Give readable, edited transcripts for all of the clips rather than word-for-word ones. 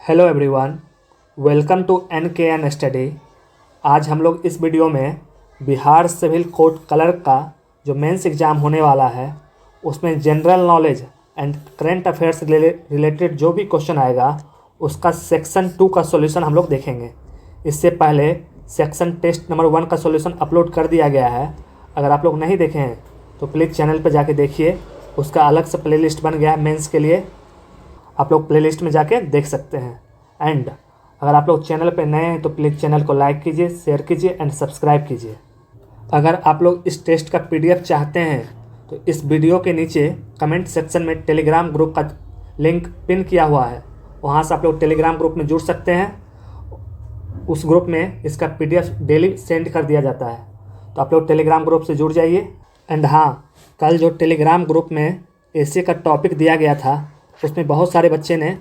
Hello everyone, welcome to N study. आज हम लोग इस वीडियो में बिहार सिविल कोड क्लर्क का जो मेंस एग्ज़ाम होने वाला है उसमें general knowledge and current affairs related जो भी क्वेश्चन आएगा उसका सेक्शन 2 का सॉल्यूशन हम लोग देखेंगे। इससे पहले सेक्शन टेस्ट नंबर 1 का सॉल्यूशन अपलोड कर दिया गया है। अगर आप लोग नहीं देखे हैं तो प्लीज़ चैनल पर जाके देखिए, उसका अलग से प्लेलिस्ट बन गया है मेंस के लिए, आप लोग प्लेलिस्ट में जाके देख सकते हैं। एंड अगर आप लोग चैनल पे नए हैं तो प्लीज़ चैनल को लाइक कीजिए, शेयर कीजिए एंड सब्सक्राइब कीजिए। अगर आप लोग इस टेस्ट का पीडीएफ चाहते हैं तो इस वीडियो के नीचे कमेंट सेक्शन में टेलीग्राम ग्रुप का लिंक पिन किया हुआ है, वहाँ से आप लोग टेलीग्राम ग्रुप में जुड़ सकते हैं। उस ग्रुप में इसका पीडीएफ डेली सेंड कर दिया जाता है, तो आप लोग टेलीग्राम ग्रुप से जुड़ जाइए। एंड हाँ, कल जो टेलीग्राम ग्रुप में एसे का टॉपिक दिया गया था उसमें बहुत सारे बच्चे ने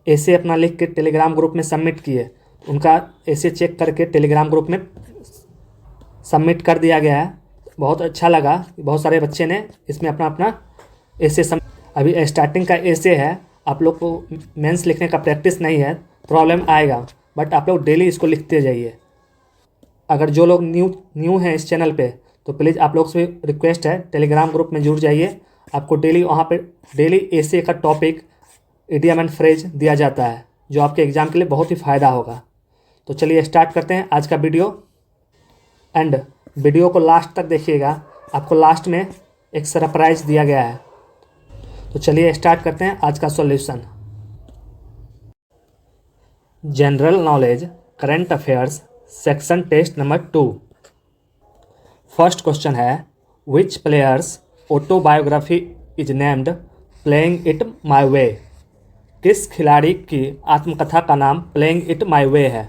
ऐसे अपना लिख के टेलीग्राम ग्रुप में सबमिट किए। उनका ऐसे चेक करके टेलीग्राम ग्रुप में सबमिट कर दिया गया है। बहुत अच्छा लगा, बहुत सारे बच्चे ने इसमें अपना अपना ऐसे अभी स्टार्टिंग का ऐसे है। आप लोग को मेंस लिखने का प्रैक्टिस नहीं है, प्रॉब्लम आएगा, बट आप लोग डेली इसको लिखते जाइए। अगर जो लोग न्यू हैं इस चैनल पे तो प्लीज़ आप लोग से रिक्वेस्ट है, टेलीग्राम ग्रुप में जुड़ जाइए। आपको डेली वहाँ पे डेली ऐसे का टॉपिक, इडियम एंड फ्रेज दिया जाता है जो आपके एग्ज़ाम के लिए बहुत ही फ़ायदा होगा। तो चलिए स्टार्ट करते हैं आज का वीडियो। एंड वीडियो को लास्ट तक देखिएगा, आपको लास्ट में एक सरप्राइज़ दिया गया है। तो चलिए स्टार्ट करते हैं आज का solution. General knowledge current affairs section test number 2। First question है, which player's autobiography is named playing it my way. किस खिलाड़ी की आत्मकथा का नाम प्लेइंग इट माई वे है।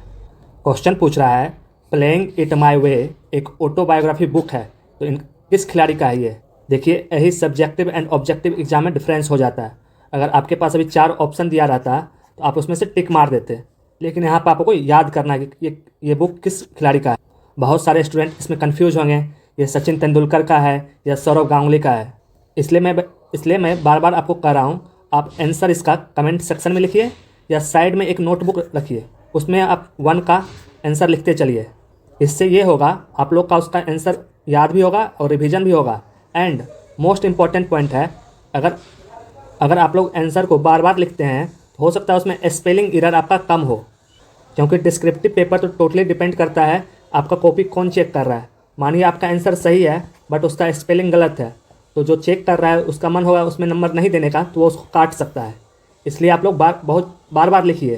क्वेश्चन पूछ रहा है प्लेइंग इट माई वे एक ऑटोबायोग्राफी बुक है, तो किस खिलाड़ी का है ये। देखिए, यही सब्जेक्टिव एंड ऑब्जेक्टिव एग्जाम में डिफरेंस हो जाता है। अगर आपके पास अभी 4 ऑप्शन दिया रहता तो आप उसमें से टिक मार देते, लेकिन यहाँ पर आपको याद करना है कि ये बुक किस खिलाड़ी का है। बहुत सारे स्टूडेंट इसमें कन्फ्यूज होंगे, ये सचिन तेंदुलकर का है या सौरव गांगुली का है। इसलिए मैं बार बार आपको कह रहा हूँ, आप आंसर इसका कमेंट सेक्शन में लिखिए या साइड में एक नोटबुक रखिए, उसमें आप 1 का आंसर लिखते चलिए। इससे ये होगा आप लोग का उसका आंसर याद भी होगा और रिवीजन भी होगा। एंड मोस्ट इम्पॉर्टेंट पॉइंट है, अगर आप लोग आंसर को बार बार लिखते हैं तो हो सकता है उसमें स्पेलिंग एरर आपका कम हो, क्योंकि डिस्क्रिप्टिव पेपर तो टोटली डिपेंड करता है आपका कॉपी कौन चेक कर रहा है। मानिए आपका आंसर सही है बट उसका स्पेलिंग गलत है, तो जो चेक कर रहा है उसका मन होगा उसमें नंबर नहीं देने का, तो वो उसको काट सकता है। इसलिए आप लोग बहुत बार लिखिए।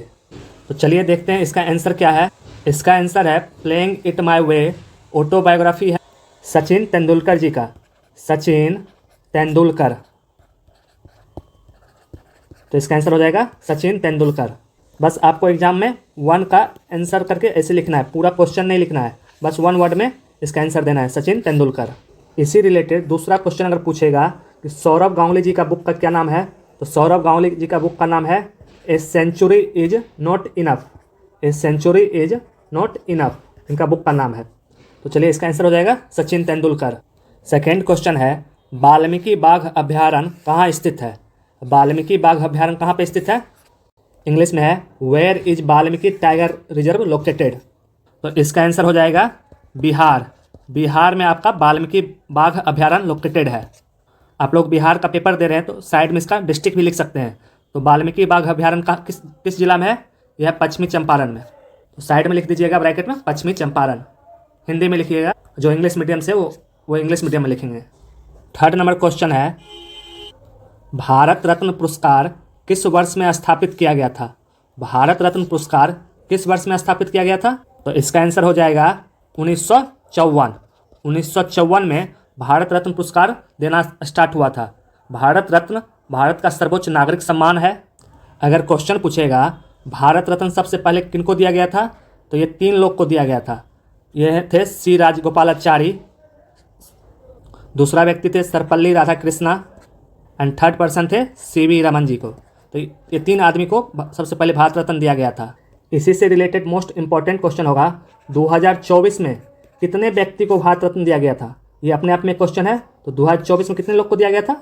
तो चलिए देखते हैं इसका आंसर क्या है। इसका आंसर है playing it my way autobiography है सचिन तेंदुलकर जी का, सचिन तेंदुलकर। तो इसका आंसर हो जाएगा सचिन तेंदुलकर। बस आपको एग्जाम में 1 का आंसर करके ऐसे लिखना है, पूरा क्वेश्चन नहीं लिखना है, बस 1 वर्ड में इसका आंसर देना है, सचिन तेंदुलकर। इसी रिलेटेड दूसरा क्वेश्चन अगर पूछेगा कि सौरव गांगुली जी का बुक का क्या नाम है, तो सौरव गांगुली जी का बुक का नाम है a century is not enough. A century is not enough इनका बुक का नाम है। तो चलिए इसका आंसर हो जाएगा सचिन तेंदुलकर। सेकेंड क्वेश्चन है, वाल्मीकि बाघ अभ्यारण्य कहाँ स्थित है। वाल्मीकि बाघ अभ्यारण्य कहाँ पे स्थित है, इंग्लिश में है where is Valmiki tiger reserve located. तो इसका आंसर हो जाएगा बिहार। बिहार में आपका वाल्मीकि बाघ अभ्यारण्य लोकेटेड है। आप लोग बिहार का पेपर दे रहे हैं तो साइड में इसका डिस्ट्रिक्ट भी लिख सकते हैं। तो वाल्मीकि बाघ अभ्यारण्य का किस जिला में है, यह पश्चिमी चंपारण में। तो साइड में लिख दीजिएगा ब्रैकेट में पश्चिमी चंपारण, हिंदी में लिखिएगा। जो इंग्लिश मीडियम से वो इंग्लिश मीडियम में लिखेंगे। थर्ड नंबर क्वेश्चन है, भारत रत्न पुरस्कार किस वर्ष में स्थापित किया गया था। भारत रत्न पुरस्कार किस वर्ष में स्थापित किया गया था, तो इसका आंसर हो जाएगा 1954। 1954 में भारत रत्न पुरस्कार देना स्टार्ट हुआ था। भारत रत्न भारत का सर्वोच्च नागरिक सम्मान है। अगर क्वेश्चन पूछेगा भारत रत्न सबसे पहले किनको दिया गया था, तो ये 3 लोग को दिया गया था। ये थे सी राजगोपालाचारी, दूसरा व्यक्ति थे Sarvepalli Radhakrishna and third person थे सीवी रमन जी को। तो ये 3 आदमी को सबसे पहले भारत रत्न दिया गया था। इसी से रिलेटेड मोस्ट इंपॉर्टेंट क्वेश्चन होगा, 2024 में कितने व्यक्ति को भारत रत्न दिया गया था। ये अपने आप में क्वेश्चन है। तो 2024 में कितने लोग को दिया गया था,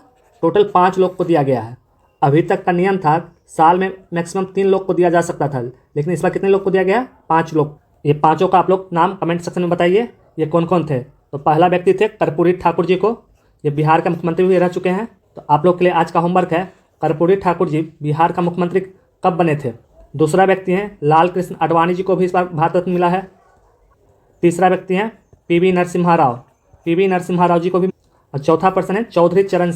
टोटल 5 लोग को दिया गया है। अभी तक का नियम था साल में मैक्सिमम 3 लोग को दिया जा सकता था, लेकिन इस बार कितने लोग को दिया गया? 5 लोग। ये पाँचों का आप लोग नाम कमेंट सेक्शन में बताइए, ये कौन कौन थे। तो पहला व्यक्ति थे कर्पूरी ठाकुर जी को, ये बिहार के मुख्यमंत्री भी रह चुके हैं। तो आप लोग के लिए आज का होमवर्क है, कर्पूरी ठाकुर जी बिहार का मुख्यमंत्री कब बने थे। दूसरा व्यक्ति हैं लाल कृष्ण आडवाणी जी को भी इस बार भारत रत्न मिला है। तीसरा व्यक्ति हैं पीवी नरसिम्हा राव जी को भी। और चौथा पर्सन है चौधरी चरण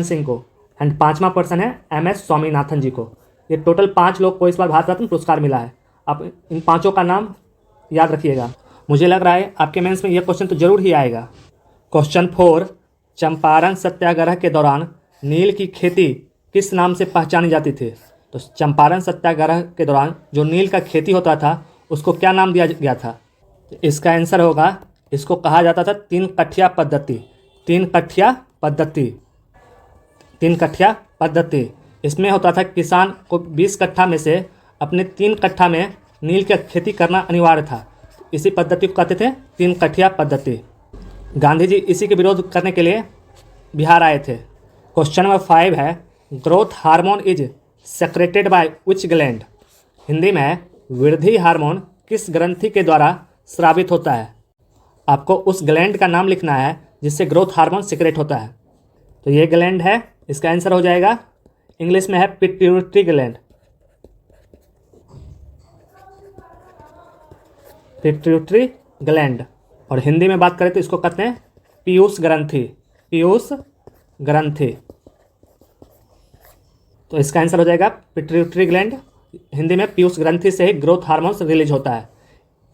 सिंह को। एंड पाँचवा पर्सन है MS स्वामीनाथन जी को। ये टोटल 5 लोग को इस बार भारत रत्न पुरस्कार मिला है। आप इन पाँचों का नाम याद रखिएगा। मुझे लग रहा है आपके मेंस में यह क्वेश्चन तो जरूर ही आएगा। क्वेश्चन 4, चंपारण सत्याग्रह के दौरान नील की खेती किस नाम से पहचानी जाती थी। तो चंपारण सत्याग्रह के दौरान जो नील का खेती होता था उसको क्या नाम दिया गया था। तो इसका आंसर होगा, इसको कहा जाता था 3 कठिया पद्धति। इसमें होता था किसान को 20 कट्ठा में से अपने 3 कट्ठा में नील की खेती करना अनिवार्य था। इसी पद्धति को कहते थे 3 कठिया पद्धति। गांधी जी इसी के विरोध करने के लिए बिहार आए थे। क्वेश्चन नंबर 5 है, growth hormone is secreted by which gland. Hindi में वृद्धि हार्मोन किस ग्रंथि के द्वारा स्रावित होता है। आपको उस ग्लैंड का नाम लिखना है जिससे ग्रोथ हार्मोन सीक्रेट होता है। तो ये ग्लैंड है, इसका आंसर हो जाएगा, इंग्लिश में है पिट्यूटरी ग्लैंड। और हिंदी में बात करें तो इसको कहते हैं पीयूष ग्रंथि। तो इसका आंसर हो जाएगा पिट्यूटरी ग्लैंड। हिंदी में पीयूष ग्रंथि से ही ग्रोथ हार्मोन्स रिलीज होता है।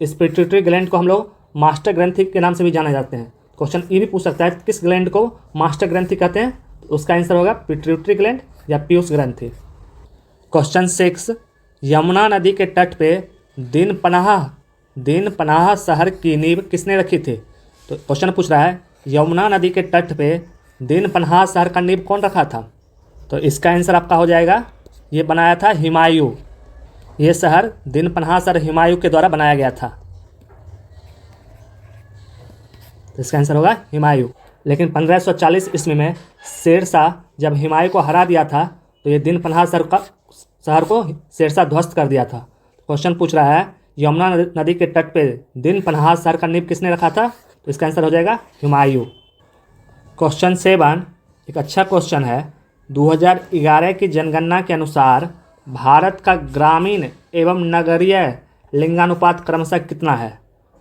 इस पिट्यूटरी ग्लैंड को हम लोग मास्टर ग्रंथि के नाम से भी जाने जाते हैं। क्वेश्चन ये भी पूछ सकता है किस ग्लैंड को मास्टर ग्रंथि कहते हैं। तो उसका आंसर होगा पिट्यूटरी ग्लैंड या पीयूष ग्रंथि। क्वेश्चन 6, यमुना नदी के तट पे दिन पनाह शहर की नींव किसने रखी थी। तो क्वेश्चन पूछ रहा है यमुना नदी के तट पे दिन पनाह शहर का नींव कौन रखा था। तो इसका आंसर आपका हो जाएगा, ये बनाया था हुमायूं। ये शहर दिन पनाह शहर हुमायूं के द्वारा बनाया गया था। तो इसका आंसर होगा हुमायूं। लेकिन 1540 ईस्वी में शेरशाह जब हुमायूं को हरा दिया था तो ये दिन पनाह शहर को शेरशाह ध्वस्त कर दिया था। क्वेश्चन पूछ रहा है यमुना नदी के तट पे दिन पनाह शहर का नींव किसने रखा था। तो इसका आंसर हो जाएगा हुमायूं। क्वेश्चन 7 एक अच्छा क्वेश्चन है। 2011 की जनगणना के अनुसार भारत का ग्रामीण एवं नगरीय लिंगानुपात क्रमशः कितना है।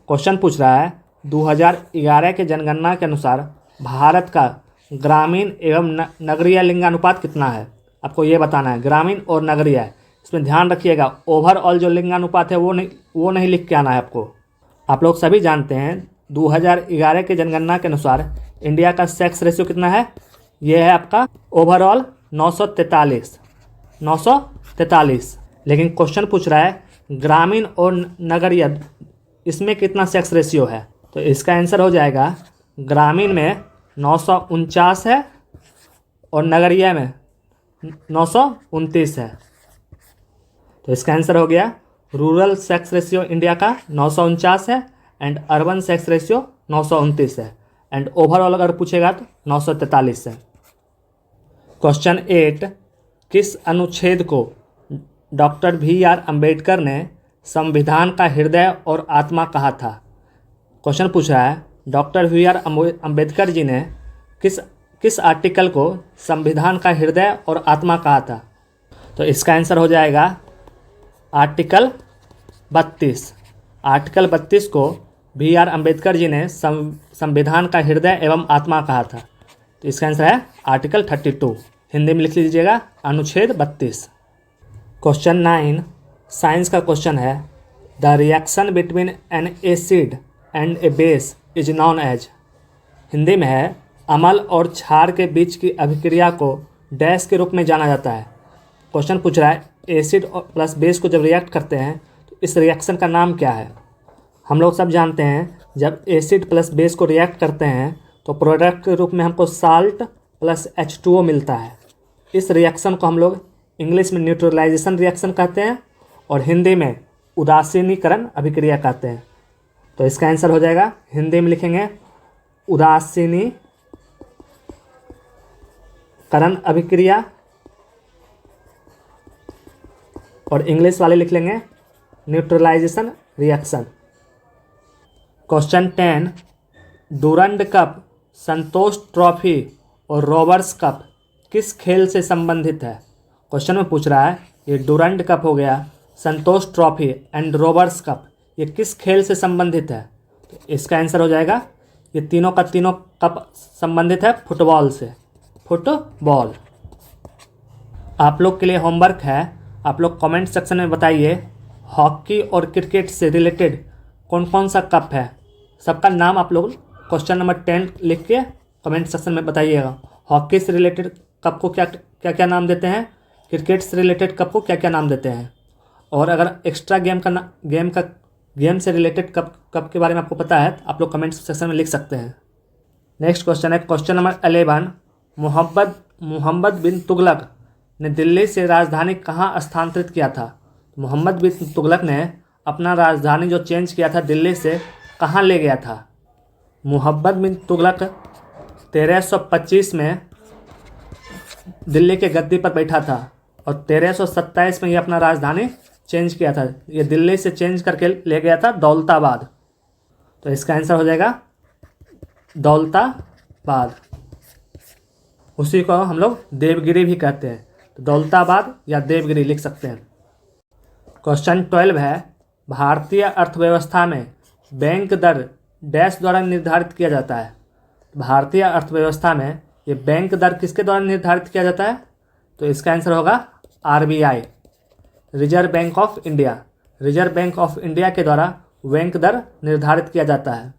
क्वेश्चन पूछ रहा है 2011 के जनगणना के अनुसार भारत का ग्रामीण एवं नगरीय लिंगानुपात कितना है। आपको ये बताना है, ग्रामीण और नगरीय। इसमें ध्यान रखिएगा, ओवरऑल जो लिंगानुपात है वो नहीं लिख के आना है आपको। आप लोग सभी जानते हैं 2011 के जनगणना के अनुसार इंडिया का सेक्स रेशियो कितना है। ये है आपका ओवरऑल 943। लेकिन क्वेश्चन पूछ रहा है ग्रामीण और नगरीय इसमें कितना सेक्स रेशियो है। तो इसका आंसर हो जाएगा, ग्रामीण में 949 है और नगरीय में 929 है। तो इसका आंसर हो गया, रूरल सेक्स रेशियो इंडिया का 949 है एंड अर्बन सेक्स रेशियो 929 है एंड ओवरऑल अगर पूछेगा तो 943 है। क्वेश्चन 8, किस अनुच्छेद को डॉक्टर VR अम्बेडकर ने संविधान का हृदय और आत्मा कहा था। क्वेश्चन पूछ रहा है डॉक्टर VR अम्बेडकर जी ने किस आर्टिकल को संविधान का हृदय और आत्मा कहा था। तो इसका आंसर हो जाएगा आर्टिकल 32। आर्टिकल 32 को VR अम्बेडकर जी ने संविधान का हृदय एवं आत्मा कहा था। तो इसका आंसर है आर्टिकल 32। हिंदी में लिख लीजिएगा अनुच्छेद 32। क्वेश्चन 9 साइंस का क्वेश्चन है, the reaction between an acid and a base is known as. Hindi में है अम्ल और क्षार के बीच की अभिक्रिया को डैश के रूप में जाना जाता है। क्वेश्चन पूछ रहा है एसिड प्लस बेस को जब रिएक्ट करते हैं तो इस रिएक्शन का नाम क्या है। हम लोग सब जानते हैं जब एसिड प्लस बेस को रिएक्ट करते हैं तो प्रोडक्ट के रूप में हमको साल्ट प्लस H2O मिलता है। इस रिएक्शन को हम लोग इंग्लिश में न्यूट्रलाइजेशन रिएक्शन कहते हैं और हिंदी में उदासीनीकरण अभिक्रिया कहते हैं। तो इसका आंसर हो जाएगा, हिंदी में लिखेंगे उदासीनीकरण अभिक्रिया और इंग्लिश वाले लिख लेंगे neutralisation reaction. Question 10, Durand Cup, Santosh Trophy और रोबर्ट्स कप किस खेल से संबंधित है? क्वेश्चन में पूछ रहा है ये डूरंड कप हो गया, संतोष ट्रॉफी एंड रोबर्ट्स कप, ये किस खेल से संबंधित है? तो इसका आंसर हो जाएगा ये तीनों का तीनों कप संबंधित है फुटबॉल से, फुटबॉल। आप लोग के लिए होमवर्क है, आप लोग कमेंट सेक्शन में बताइए हॉकी और क्रिकेट से रिलेटेड कौन कौन सा कप है, सबका नाम आप लोग क्वेश्चन नंबर 10 लिख के कमेंट सेक्शन में बताइएगा। हॉकी से रिलेटेड कप को क्या क्या क्या नाम देते हैं, क्रिकेट से रिलेटेड कप को क्या क्या नाम देते हैं, और अगर एक्स्ट्रा गेम से रिलेटेड कप के बारे में आपको पता है तो आप लोग कमेंट सेक्शन में लिख सकते हैं। नेक्स्ट क्वेश्चन है क्वेश्चन नंबर 11, मोहम्मद बिन तुगलक ने दिल्ली से राजधानी कहाँ स्थानांतरित किया था? मोहम्मद बिन तुगलक ने अपना राजधानी जो चेंज किया था दिल्ली से कहाँ ले गया था? मोहम्मद बिन तुगलक 1325 में दिल्ली के गद्दी पर बैठा था और 1327 में ये अपना राजधानी चेंज किया था। ये दिल्ली से चेंज करके ले गया था दौलताबाद, तो इसका आंसर हो जाएगा दौलताबाद। उसी को हम लोग देवगिरी भी कहते हैं, तो दौलताबाद या देवगिरी लिख सकते हैं। क्वेश्चन 12 है, भारतीय अर्थव्यवस्था में बैंक दर डैश द्वारा निर्धारित किया जाता है? भारतीय अर्थव्यवस्था में ये बैंक दर किसके द्वारा निर्धारित किया जाता है? तो इसका आंसर होगा RBI, reserve bank of India. Reserve bank of India के द्वारा बैंक दर निर्धारित किया जाता है।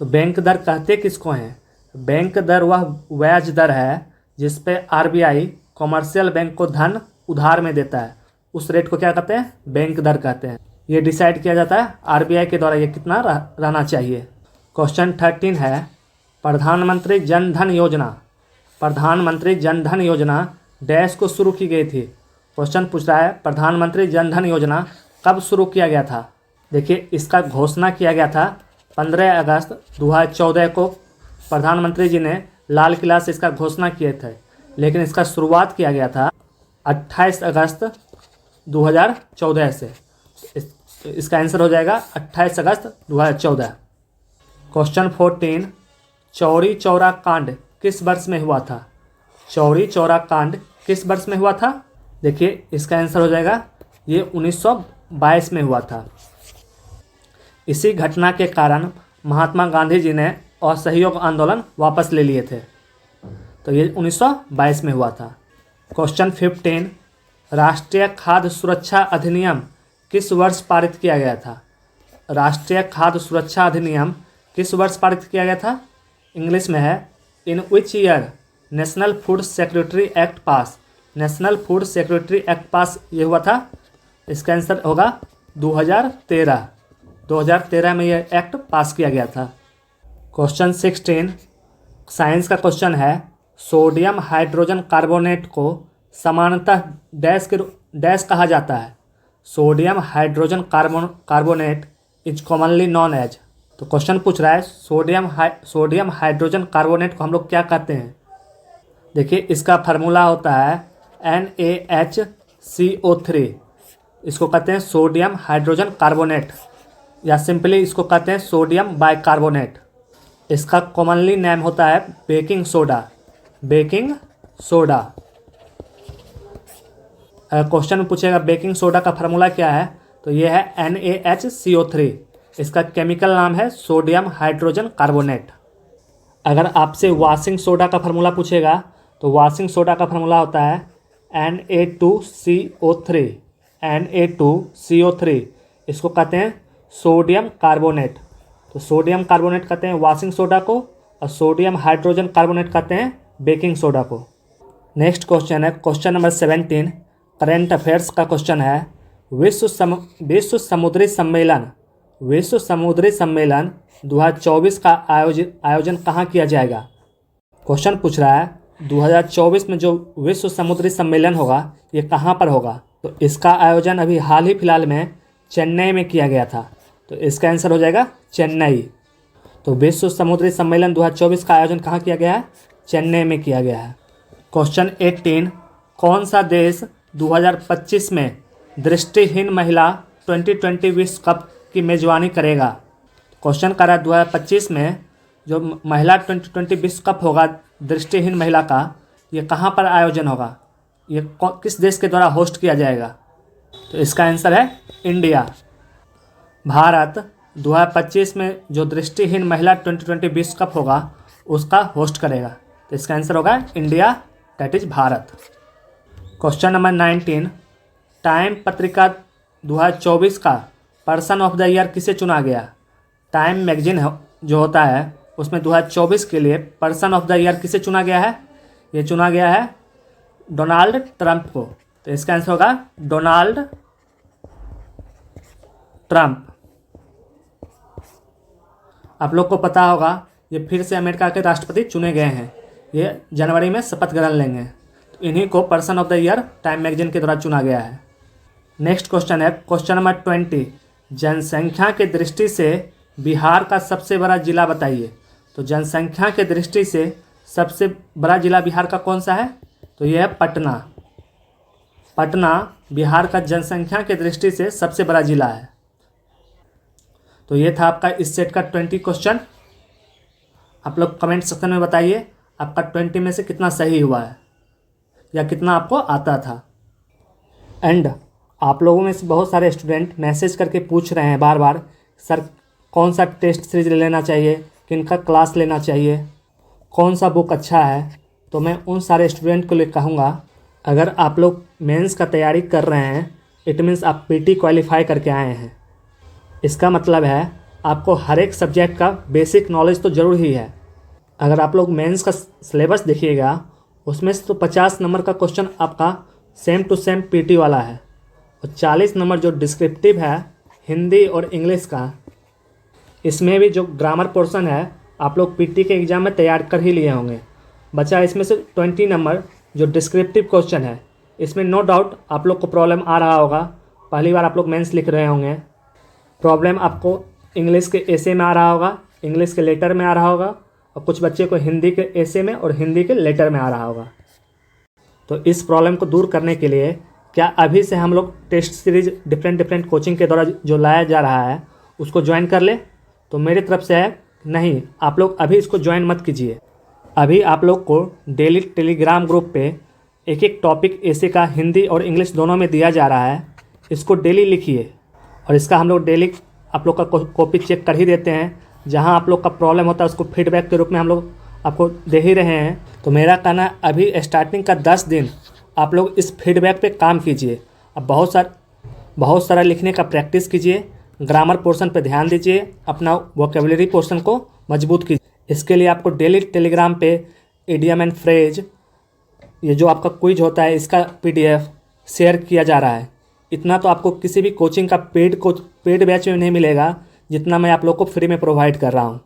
तो बैंक दर कहते किसको हैं? बैंक दर वह ब्याज दर है जिस पे RBI कॉमर्शियल बैंक को धन उधार में देता है, उस रेट को क्या कहते हैं? बैंक दर कहते हैं। ये डिसाइड किया जाता है RBI के द्वारा ये कितना रहना चाहिए। क्वेश्चन 13 है, प्रधानमंत्री जन धन योजना डैश को शुरू की गई थी? क्वेश्चन पूछ रहा है प्रधानमंत्री जन धन योजना कब शुरू किया गया था? देखिए इसका घोषणा किया गया था 15 अगस्त 2014 को, प्रधानमंत्री जी ने लाल किला से इसका घोषणा किए थे, लेकिन इसका शुरुआत किया गया था 28 अगस्त 2014 से। इसका आंसर हो जाएगा 28 अगस्त 2014। क्वेश्चन 14, चौरी चौरा कांड किस वर्ष में हुआ था? चौरी चौरा कांड किस वर्ष में हुआ था? देखिए इसका आंसर हो जाएगा ये 1922 में हुआ था। इसी घटना के कारण महात्मा गांधी जी ने असहयोग आंदोलन वापस ले लिए थे, तो ये 1922 में हुआ था। क्वेश्चन 15, राष्ट्रीय खाद्य सुरक्षा अधिनियम किस वर्ष पारित किया गया था? राष्ट्रीय खाद्य सुरक्षा अधिनियम किस वर्ष पारित किया गया था? इंग्लिश में है in which year National Food Security Act pass. National Food Security Act pass ये हुआ था, इसका आंसर होगा 2013 में यह एक्ट पास किया गया था। क्वेश्चन 16, साइंस का क्वेश्चन है, सोडियम हाइड्रोजन कार्बोनेट को सामान्यतः डैश कहा जाता है? Sodium hydrogen carbonate is commonly known as. तो क्वेश्चन पूछ रहा है सोडियम हाइड्रोजन कार्बोनेट को हम लोग क्या कहते हैं? देखिए इसका फार्मूला होता है NaHCO3, इसको कहते हैं सोडियम हाइड्रोजन कार्बोनेट, या सिंपली इसको कहते हैं सोडियम बाइकार्बोनेट। इसका कॉमनली नेम होता है बेकिंग सोडा। क्वेश्चन में पूछेगा बेकिंग सोडा का फार्मूला क्या है, तो ये है NaHCO3, इसका केमिकल नाम है सोडियम हाइड्रोजन कार्बोनेट। अगर आपसे वॉशिंग सोडा का फार्मूला पूछेगा तो वॉशिंग सोडा का फार्मूला होता है Na2CO3, इसको कहते हैं सोडियम कार्बोनेट। तो सोडियम कार्बोनेट कहते हैं वॉशिंग सोडा को, और सोडियम हाइड्रोजन कार्बोनेट कहते हैं बेकिंग सोडा को। नेक्स्ट क्वेश्चन है क्वेश्चन नंबर 17, करेंट अफेयर्स का क्वेश्चन है, विश्व समुद्री सम्मेलन 2024 का आयोजन कहाँ किया जाएगा? क्वेश्चन पूछ रहा है 2024 में जो विश्व समुद्री सम्मेलन होगा ये कहाँ पर होगा? तो इसका आयोजन अभी हाल ही फिलहाल में चेन्नई में किया गया था, तो इसका आंसर हो जाएगा चेन्नई। तो विश्व समुद्री सम्मेलन 2024 का आयोजन कहाँ किया गया है? चेन्नई में किया गया है। क्वेश्चन 18, कौन सा देश 2025 में दृष्टिहीन महिला 2020 विश्व कप की मेजबानी करेगा। क्वेश्चन कर रहा है 2025 में जो महिला 2020 विश्व कप होगा दृष्टिहीन महिला का, ये कहाँ पर आयोजन होगा, ये किस देश के द्वारा होस्ट किया जाएगा? तो इसका आंसर है इंडिया। भारत 2025 में जो दृष्टिहीन महिला 2020 विश्व कप होगा उसका होस्ट करेगा। तो इसका आंसर होगा India, that is Bharat. Question number 19, time पत्रिका 2024 का पर्सन ऑफ द ईयर किसे चुना गया? टाइम मैगजीन जो होता है उसमें 2024 के लिए पर्सन ऑफ द ईयर किसे चुना गया है? ये चुना गया है डोनाल्ड ट्रंप को। तो इसका आंसर होगा डोनाल्ड ट्रंप। आप लोग को पता होगा ये फिर से अमेरिका के राष्ट्रपति चुने गए हैं, ये जनवरी में शपथ ग्रहण लेंगे। तो इन्हीं को person of the year time magazine के द्वारा चुना गया है। नेक्स्ट क्वेश्चन है क्वेश्चन नंबर 20, जनसंख्या के दृष्टि से बिहार का सबसे बड़ा जिला बताइए। तो जनसंख्या के दृष्टि से सबसे बड़ा जिला बिहार का कौन सा है? तो यह है पटना। पटना बिहार का जनसंख्या के दृष्टि से सबसे बड़ा जिला है। तो ये था आपका इस सेट का 20 क्वेश्चन। आप लोग कमेंट सेक्शन में बताइए आपका 20 में से कितना सही हुआ है या कितना आपको आता था। एंड आप लोगों में से बहुत सारे स्टूडेंट मैसेज करके पूछ रहे हैं बार बार, सर कौन सा टेस्ट सीरीज लेना चाहिए, किन का क्लास लेना चाहिए, कौन सा बुक अच्छा है। तो मैं उन सारे स्टूडेंट को लिए कहूँगा, अगर आप लोग मेंस का तैयारी कर रहे हैं इट मीन्स आप पीटी क्वालिफाई करके आए हैं। इसका मतलब है आपको हर एक सब्जेक्ट का बेसिक नॉलेज तो ज़रूर ही है। अगर आप लोग मेंस का सिलेबस देखिएगा उसमें से तो 50 नंबर का क्वेश्चन आपका सेम टू सेम पीटी वाला है और 40 नंबर जो डिस्क्रिप्टिव है हिंदी और इंग्लिश का, इसमें भी जो ग्रामर पोर्शन है आप लोग पीटी के एग्ज़ाम में तैयार कर ही लिए होंगे। बचा इसमें से 20 नंबर जो डिस्क्रिप्टिव क्वेश्चन है, इसमें नो डाउट आप लोग को प्रॉब्लम आ रहा होगा। पहली बार आप लोग मेंस लिख रहे होंगे, प्रॉब्लम आपको इंग्लिश के एसे में आ रहा होगा, इंग्लिश के लेटर में आ रहा होगा और कुछ बच्चे को हिंदी के एसे में और हिंदी के लेटर में आ रहा होगा। तो इस प्रॉब्लम को दूर करने के लिए क्या अभी से हम लोग टेस्ट सीरीज डिफरेंट कोचिंग के द्वारा जो लाया जा रहा है उसको ज्वाइन कर ले? तो मेरी तरफ से है नहीं, आप लोग अभी इसको ज्वाइन मत कीजिए। अभी आप लोग को डेली टेलीग्राम ग्रुप पे एक एक टॉपिक ऐसे का हिंदी और इंग्लिश दोनों में दिया जा रहा है, इसको डेली लिखिए और इसका हम लोग डेली आप लोग का कॉपी चेक कर ही देते हैं। जहां आप लोग का प्रॉब्लम होता है उसको फीडबैक के रूप में हम लोग आपको दे ही रहे हैं। तो मेरा कहना है अभी स्टार्टिंग का 10 दिन आप लोग इस फीडबैक पे काम कीजिए। अब बहुत सारा लिखने का प्रैक्टिस कीजिए, ग्रामर पोर्शन पे ध्यान दीजिए, अपना वोकेबलरी पोर्शन को मजबूत कीजिए। इसके लिए आपको डेली टेलीग्राम पे इडियम एंड फ्रेज, ये जो आपका क्विज होता है इसका PDF शेयर किया जा रहा है। इतना तो आपको किसी भी कोचिंग का पेड बैच में नहीं मिलेगा जितना मैं आप लोग को फ्री में प्रोवाइड कर रहा हूँ।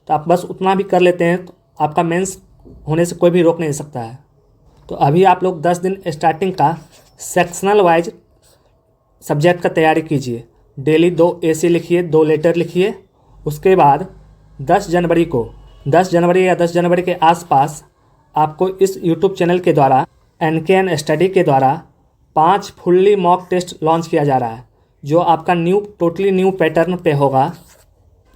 तो आप बस उतना भी कर लेते हैं तो आपका मेंस होने से कोई भी रोक नहीं सकता है। तो अभी आप लोग 10 दिन स्टार्टिंग का सेक्शनल वाइज सब्जेक्ट का तैयारी कीजिए। डेली 2 एसे लिखिए, 2 लेटर लिखिए। उसके बाद 10 जनवरी या 10 जनवरी के आसपास आपको इस यूट्यूब चैनल के द्वारा NKN स्टडी के द्वारा 5 फुल्ली मॉक टेस्ट लॉन्च किया जा रहा है जो आपका टोटली न्यू पैटर्न पे होगा।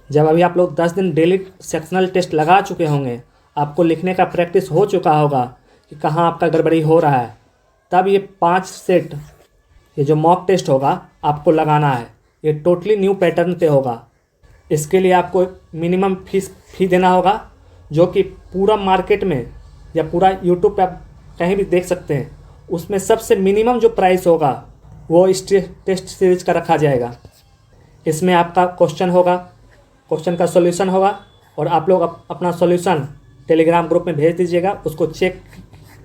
जब अभी आप लोग 10 दिन डेली सेक्शनल टेस्ट लगा चुके होंगे, आपको लिखने का प्रैक्टिस हो चुका होगा कि कहाँ आपका गड़बड़ी हो रहा है, तब ये 5 सेट ये जो मॉक टेस्ट होगा आपको लगाना है। ये टोटली न्यू पैटर्न पे होगा। इसके लिए आपको मिनिमम फी देना होगा जो कि पूरा मार्केट में या पूरा यूट्यूब पे आप कहीं भी देख सकते हैं। उसमें सबसे मिनिमम जो प्राइस होगा वो इस टेस्ट सीरीज का रखा जाएगा। इसमें आपका क्वेश्चन होगा, क्वेश्चन का सॉल्यूशन होगा और आप लोग अपना सॉल्यूशन टेलीग्राम ग्रुप में भेज दीजिएगा, उसको चेक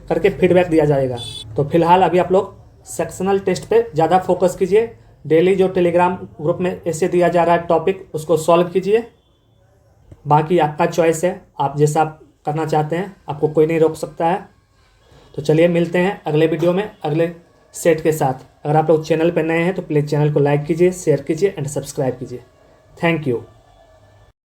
करके फीडबैक दिया जाएगा। तो फिलहाल अभी आप लोग सेक्शनल टेस्ट पे ज़्यादा फोकस कीजिए। डेली जो टेलीग्राम ग्रुप में ऐसे दिया जा रहा है टॉपिक उसको सॉल्व कीजिए। बाकी आपका चॉइस है, आप जैसा आप करना चाहते हैं, आपको कोई नहीं रोक सकता है। तो चलिए मिलते हैं अगले वीडियो में अगले सेट के साथ। अगर आप लोग चैनल पर नए हैं तो प्लीज़ चैनल को लाइक कीजिए, शेयर कीजिए एंड सब्सक्राइब कीजिए। Thank you.